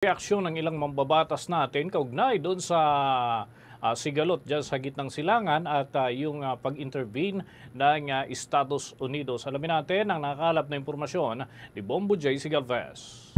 Reaksyon ng ilang mambabatas natin kaugnay doon sa sigalot dyan sa gitnang silangan at yung pag-intervene ng Estados Unidos. Alamin natin ang nakakalap na impormasyon ni Bombo J. Galvez.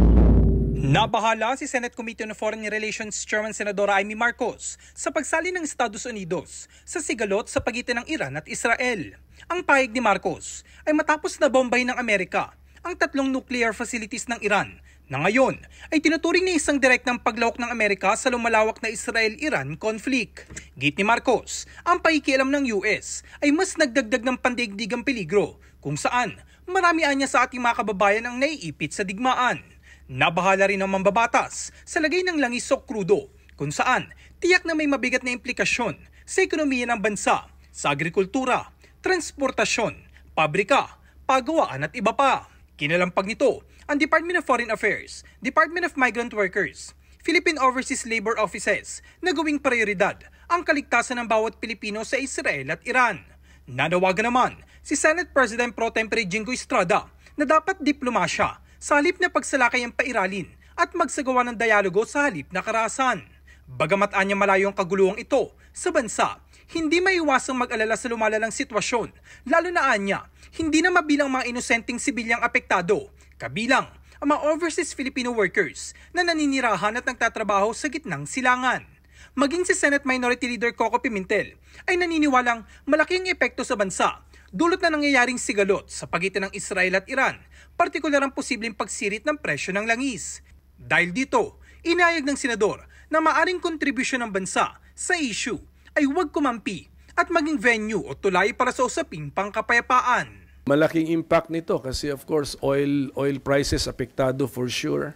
Nabahala si Senate Committee on Foreign Relations Chairman Senadora Amy Marcos sa pagsali ng Estados Unidos sa sigalot sa pagitan ng Iran at Israel. Ang pahayag ni Marcos ay matapos na bombahin ng Amerika ang tatlong nuclear facilities ng Iran na ngayon ay tinuturing na isang direktang paglawak ng Amerika sa lumalawak na Israel-Iran conflict. Git ni Marcos, ang pakikialam ng US ay mas nagdagdag ng pandaigdigang peligro kung saan marami anya sa ating mga kababayan ang naiipit sa digmaan. Nabahala rin ang mambabatas sa lagay ng langis o krudo kung saan tiyak na may mabigat na implikasyon sa ekonomiya ng bansa, sa agrikultura, transportasyon, pabrika, pagawaan at iba pa. Kinalampag nito ang Department of Foreign Affairs, Department of Migrant Workers, Philippine Overseas Labor Offices na gawing prioridad ang kaligtasan ng bawat Pilipino sa Israel at Iran. Nanawagan naman si Senate President Pro Tempore Jingo Estrada na dapat diplomasya sa halip na pagsalakay ang pairalin at magsagawa ng dialogo sa halip na karahasan. Bagamat anya malayo ang kaguluhang ito sa bansa, hindi maiwasang mag-alala sa lumalalang sitwasyon, lalo na anya, hindi na mabilang mga inosenteng sibilyang apektado, kabilang ang mga overseas Filipino workers na naninirahan at nagtatrabaho sa gitnang silangan. Maging si Senate Minority Leader Coco Pimentel ay naniniwalang malaking epekto sa bansa, dulot na nangyayaring sigalot sa pagitan ng Israel at Iran, partikular ang posibleng pagsirit ng presyo ng langis. Dahil dito, inayag ng senador na maaring kontribusyon ng bansa sa issue ay huwag kumampi at maging venue o tulay para sa usaping pangkapayapaan. Malaking impact nito kasi of course oil prices apektado for sure.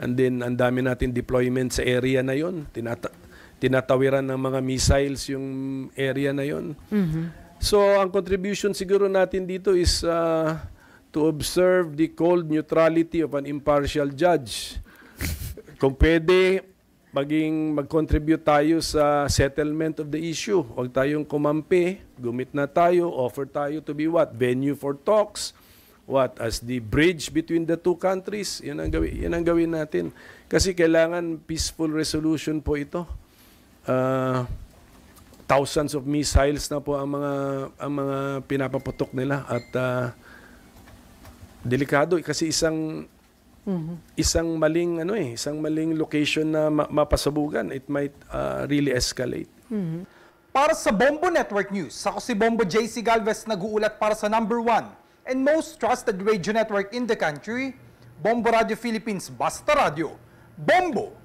And then ang dami natin deployment sa area na yon. Tinatawiran ng mga missiles yung area na yon. So ang contribution siguro natin dito is to observe the cold neutrality of an impartial judge. Kung pwede, mag-contribute tayo sa settlement of the issue. Huwag tayong kumampi, gumit na tayo, offer tayo to be what? Venue for talks, what? As the bridge between the two countries. Yan ang gawin natin. Kasi kailangan peaceful resolution po ito. Thousands of missiles na po ang mga pinapaputok nila at delikado kasi isang maling location na mapasabugan, it might really escalate. Para sa Bombo Network News, ako si Bombo J. Galvez nag-uulat para sa #1 and most trusted radio network in the country, Bombo Radio Philippines, Basta Radio. Bombo!